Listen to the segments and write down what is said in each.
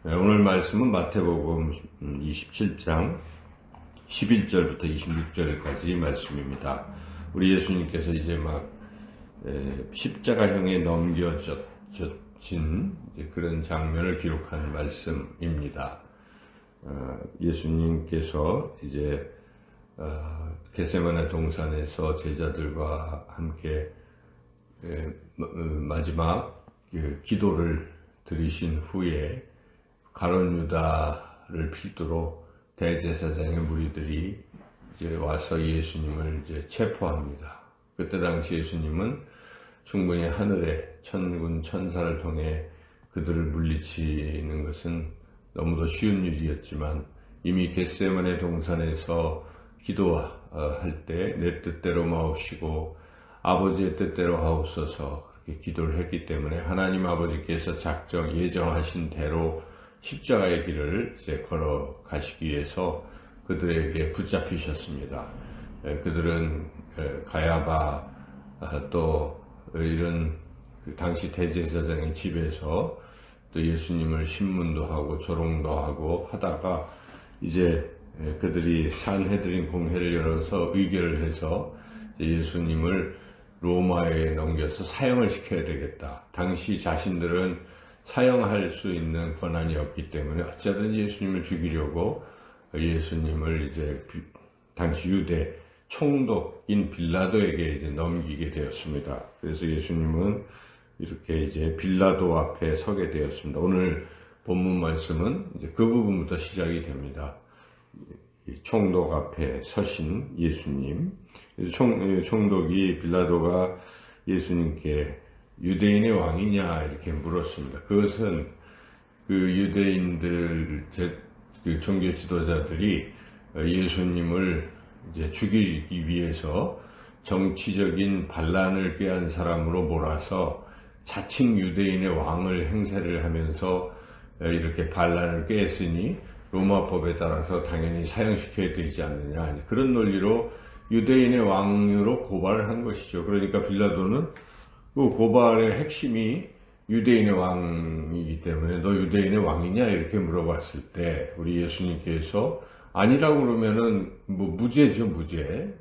오늘 말씀은 마태복음 27장 11절부터 26절까지 말씀입니다. 우리 예수님께서 이제 막 십자가형에 넘겨진 그런 장면을 기록한 말씀입니다. 예수님께서 이제 겟세마네 동산에서 제자들과 함께 마지막 기도를 드리신 후에 가룟 유다를 필두로 대제사장의 무리들이 이제 와서 예수님을 이제 체포합니다. 그때 당시 예수님은 충분히 하늘의 천군 천사를 통해 그들을 물리치는 것은 너무도 쉬운 일이었지만 이미 겟세마네 동산에서 기도할 때 내 뜻대로 마옵시고 아버지의 뜻대로 하옵소서 그렇게 기도를 했기 때문에 하나님 아버지께서 예정하신 대로 십자가의 길을 이제 걸어가시기 위해서 그들에게 붙잡히셨습니다. 그들은 가야바 또 이런 당시 대제사장의 집에서 또 예수님을 신문도 하고 조롱도 하고 하다가 이제 그들이 산헤드린 공회를 열어서 의결을 해서 예수님을 로마에 넘겨서 사형을 시켜야 되겠다. 당시 자신들은 사형할 수 있는 권한이 없기 때문에 어쨌든 예수님을 죽이려고 예수님을 이제 당시 유대 총독인 빌라도에게 이제 넘기게 되었습니다. 그래서 예수님은 이렇게 이제 빌라도 앞에 서게 되었습니다. 오늘 본문 말씀은 이제 그 부분부터 시작이 됩니다. 총독 앞에 서신 예수님. 총독이 빌라도가 예수님께 유대인의 왕이냐 이렇게 물었습니다. 그것은 그 유대인들 그 종교 지도자들이 예수님을 이제 죽이기 위해서 정치적인 반란을 꾀한 사람으로 몰아서 자칭 유대인의 왕을 행세를 하면서 이렇게 반란을 꾀했으니 로마법에 따라서 당연히 사형시켜야 되지 않느냐 그런 논리로 유대인의 왕으로 고발을 한 것이죠. 그러니까 빌라도는 그 고발의 핵심이 유대인의 왕이기 때문에 너 유대인의 왕이냐 이렇게 물어봤을 때 우리 예수님께서 아니라고 그러면은 뭐 무죄죠. 무죄.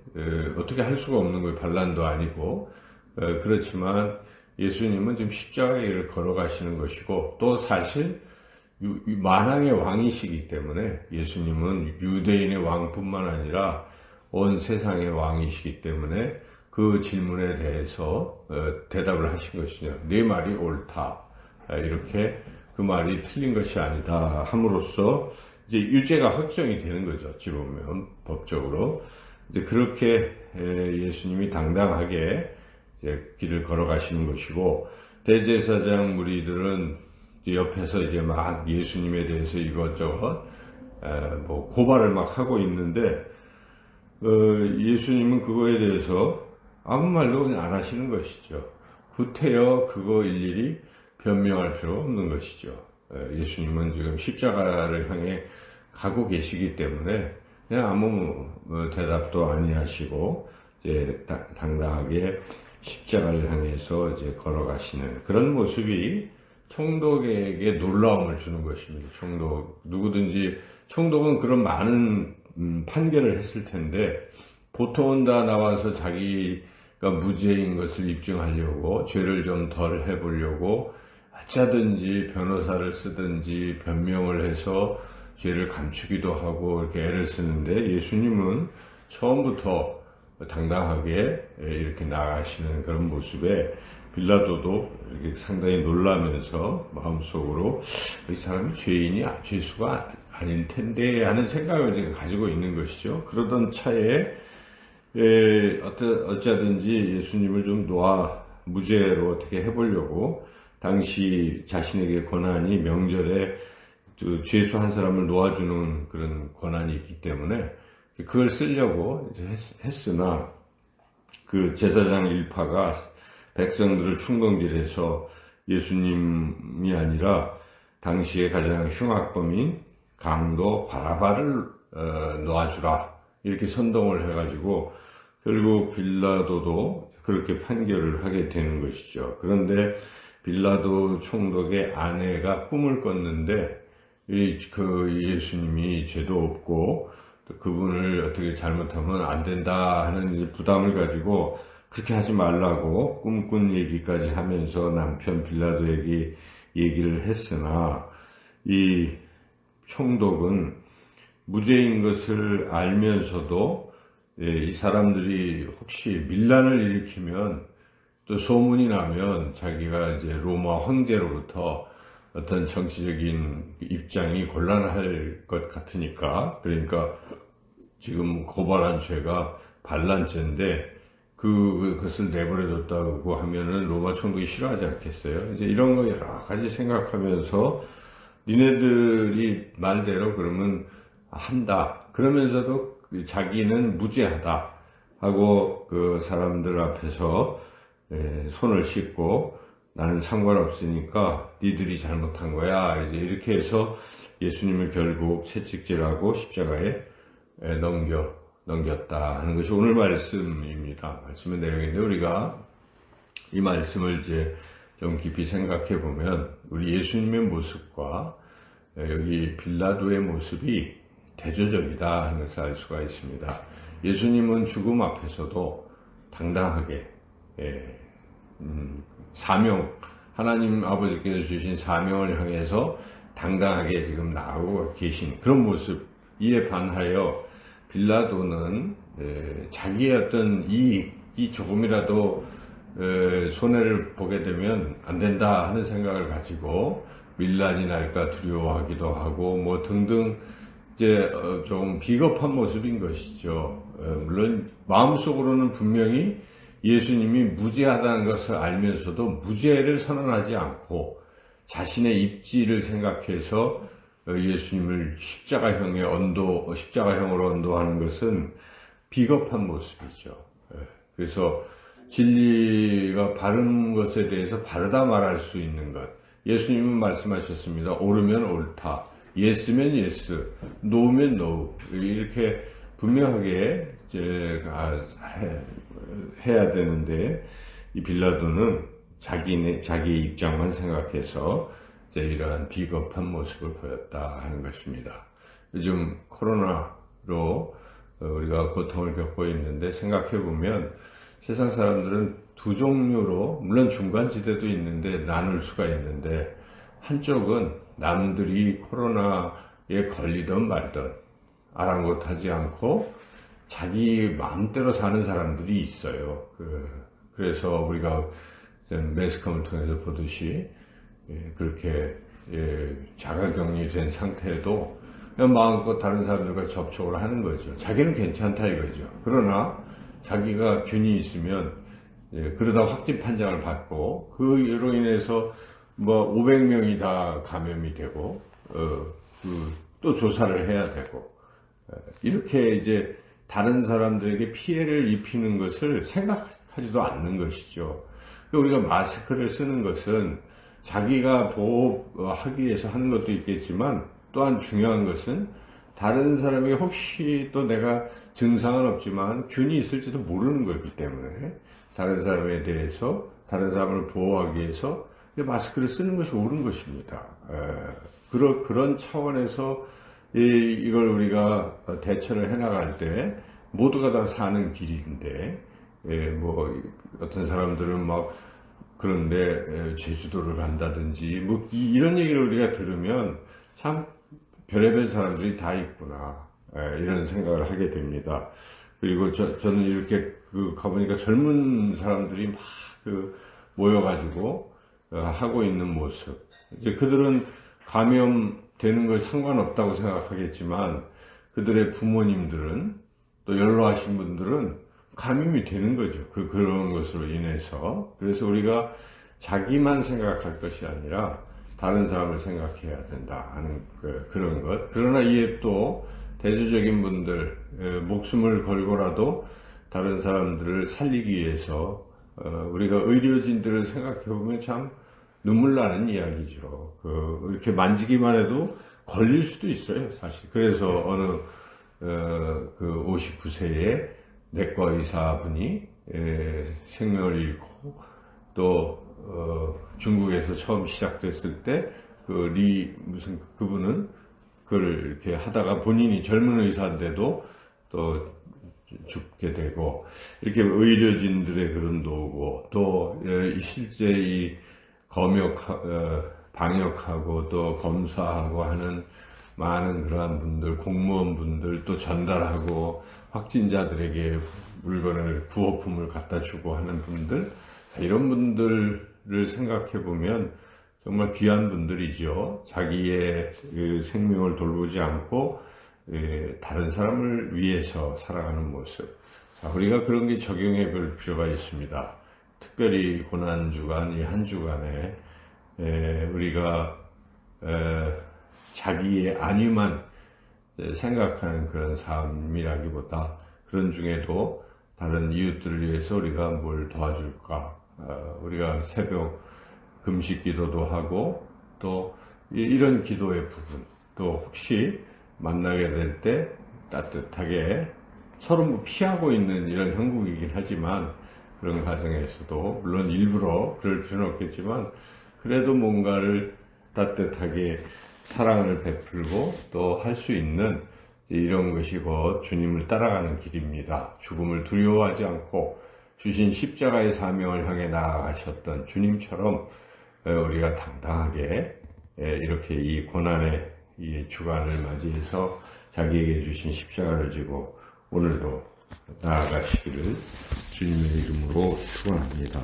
어떻게 할 수가 없는 거예요. 반란도 아니고. 그렇지만 예수님은 지금 십자가의 길을 걸어가시는 것이고 또 사실 만왕의 왕이시기 때문에 예수님은 유대인의 왕뿐만 아니라 온 세상의 왕이시기 때문에 그 질문에 대해서 대답을 하신 것이죠. 네 말이 옳다. 이렇게 그 말이 틀린 것이 아니다 함으로써 이제 유죄가 확정이 되는 거죠. 어찌 보면 법적으로 이제 그렇게 예수님이 당당하게 이제 길을 걸어가시는 것이고 대제사장 무리들은 이제 옆에서 이제 막 예수님에 대해서 이것저것 뭐 고발을 막 하고 있는데 예수님은 그거에 대해서 아무 말도 그냥 안 하시는 것이죠. 구태여 그거 일일이 변명할 필요 없는 것이죠. 예수님은 지금 십자가를 향해 가고 계시기 때문에 그냥 아무 대답도 아니하시고 이제 당당하게 십자가를 향해서 이제 걸어가시는 그런 모습이 총독에게 놀라움을 주는 것입니다. 누구든지 총독은 그런 많은 판결을 했을 텐데 보통은 다 나와서 자기가 무죄인 것을 입증하려고 죄를 좀 덜 해보려고 어쩌든지 변호사를 쓰든지 변명을 해서 죄를 감추기도 하고 이렇게 애를 쓰는데 예수님은 처음부터 당당하게 이렇게 나가시는 그런 모습에 빌라도도 이렇게 상당히 놀라면서 마음속으로 이 사람이 죄수가 아닐 텐데 하는 생각을 지금 가지고 있는 것이죠. 그러던 차에 어쩌든지 예수님을 좀 무죄로 어떻게 해보려고 당시 자신에게 권한이 명절에 죄수 한 사람을 놓아주는 그런 권한이 있기 때문에 그걸 쓰려고 이제 했으나 그 제사장 일파가 백성들을 충동질해서 예수님이 아니라 당시에 가장 흉악범인 강도 바라바를 놓아주라 이렇게 선동을 해가지고 결국 빌라도도 그렇게 판결을 하게 되는 것이죠. 그런데 빌라도 총독의 아내가 꿈을 꿨는데 그 예수님이 죄도 없고 또 그분을 어떻게 잘못하면 안 된다 하는 이제 부담을 가지고 그렇게 하지 말라고 꿈꾼 얘기까지 하면서 남편 빌라도에게 얘기를 했으나 이 총독은 무죄인 것을 알면서도 이 사람들이 혹시 밀란을 일으키면 또 소문이 나면 자기가 이제 로마 황제로부터 어떤 정치적인 입장이 곤란할 것 같으니까, 그러니까 지금 고발한 죄가 반란죄인데 그것을 내버려뒀다고 하면은 로마 총독이 싫어하지 않겠어요? 이제 이런 거 여러 가지 생각하면서 니네들이 말대로 그러면 한다. 그러면서도 자기는 무죄하다 하고 그 사람들 앞에서 손을 씻고 나는 상관없으니까 니들이 잘못한 거야. 이제 이렇게 해서 예수님을 결국 채찍질하고 십자가에 넘겼다 하는 것이 오늘 말씀입니다. 말씀의 내용인데 우리가 이 말씀을 이제 좀 깊이 생각해 보면 우리 예수님의 모습과 여기 빌라도의 모습이 대조적이다 하는 것을 알 수가 있습니다. 예수님은 죽음 앞에서도 당당하게 사명, 하나님 아버지께서 주신 사명을 향해서 당당하게 지금 나아가고 계신 그런 모습, 이에 반하여 빌라도는 자기의 어떤 이익이 조금이라도 손해를 보게 되면 안 된다 하는 생각을 가지고 밀란이 날까 두려워하기도 하고 뭐 등등 이제 좀 비겁한 모습인 것이죠. 물론 마음속으로는 분명히 예수님이 무죄하다는 것을 알면서도 무죄를 선언하지 않고 자신의 입지를 생각해서 예수님을 십자가형으로 언도하는 것은 비겁한 모습이죠. 그래서 진리가 바른 것에 대해서 바르다 말할 수 있는 것. 예수님은 말씀하셨습니다. 옳으면 옳다. 예스면 예스. 노우면 노우. 이렇게 분명하게 이제 해야 되는데 이 빌라도는 자기 입장만 생각해서 이제 이러한 비겁한 모습을 보였다 하는 것입니다. 요즘 코로나로 우리가 고통을 겪고 있는데 생각해 보면 세상 사람들은 두 종류로 물론 중간지대도 있는데 나눌 수가 있는데 한쪽은 남들이 코로나에 걸리든 말든 아랑곳하지 않고 자기 마음대로 사는 사람들이 있어요. 그래서 우리가 매스컴을 통해서 보듯이 그렇게 자가격리된 상태에도 그냥 마음껏 다른 사람들과 접촉을 하는 거죠. 자기는 괜찮다 이거죠. 그러나 자기가 균이 있으면 그러다 확진 판정을 받고 그로 인해서 뭐 500명이 다 감염이 되고 또 조사를 해야 되고 이렇게 이제 다른 사람들에게 피해를 입히는 것을 생각하지도 않는 것이죠. 우리가 마스크를 쓰는 것은 자기가 보호하기 위해서 하는 것도 있겠지만 또한 중요한 것은 다른 사람에게 혹시 또 내가 증상은 없지만 균이 있을지도 모르는 거기 때문에 다른 사람에 대해서 다른 사람을 보호하기 위해서 마스크를 쓰는 것이 옳은 것입니다. 그런 차원에서 이걸 우리가 대처를 해나갈 때 모두가 다 사는 길인데 뭐 어떤 사람들은 막 그런데 제주도를 간다든지 뭐 이런 얘기를 우리가 들으면 참 별의별 사람들이 다 있구나 이런 생각을 하게 됩니다. 그리고 저는 이렇게 가보니까 젊은 사람들이 막 모여가지고 하고 있는 모습. 이제 그들은 감염되는 것 상관없다고 생각하겠지만 그들의 부모님들은 또 연로하신 분들은 감염이 되는 거죠. 그런 것으로 인해서. 그래서 우리가 자기만 생각할 것이 아니라 다른 사람을 생각해야 된다 하는 그런 것. 그러나 이에 또 대조적인 분들 목숨을 걸고라도 다른 사람들을 살리기 위해서 우리가 의료진들을 생각해 보면 참 눈물 나는 이야기죠. 이렇게 만지기만 해도 걸릴 수도 있어요, 사실. 그래서 어느 59세의 내과 의사분이 생명을 잃고 또 중국에서 처음 시작됐을 때 그분은 그걸 이렇게 하다가 본인이 젊은 의사인데도 또 죽게 되고, 이렇게 의료진들의 그런 노고, 또 실제 이 방역하고 또 검사하고 하는 많은 그러한 분들, 공무원분들, 또 전달하고 확진자들에게 물건을, 구호품을 갖다 주고 하는 분들, 이런 분들을 생각해 보면 정말 귀한 분들이죠. 자기의 생명을 돌보지 않고 다른 사람을 위해서 살아가는 모습. 자, 우리가 그런 게 적용해 볼 필요가 있습니다. 특별히 고난주간, 이 한 주간에 우리가 자기의 안위만 생각하는 그런 삶이라기보다 그런 중에도 다른 이웃들을 위해서 우리가 뭘 도와줄까? 우리가 새벽 금식 기도도 하고, 또 이런 기도의 부분, 또 혹시 만나게 될 때 따뜻하게 서로 뭐 피하고 있는 이런 형국이긴 하지만, 그런 과정에서도 물론 일부러 그럴 필요는 없겠지만 그래도 뭔가를 따뜻하게 사랑을 베풀고 또 할 수 있는 이런 것이 곧 주님을 따라가는 길입니다. 죽음을 두려워하지 않고 주신 십자가의 사명을 향해 나아가셨던 주님처럼 우리가 당당하게 이렇게 이 고난의 이 주간을 맞이해서 자기에게 주신 십자가를 지고 오늘도 나아가시기를 주님의 이름으로 축원합니다.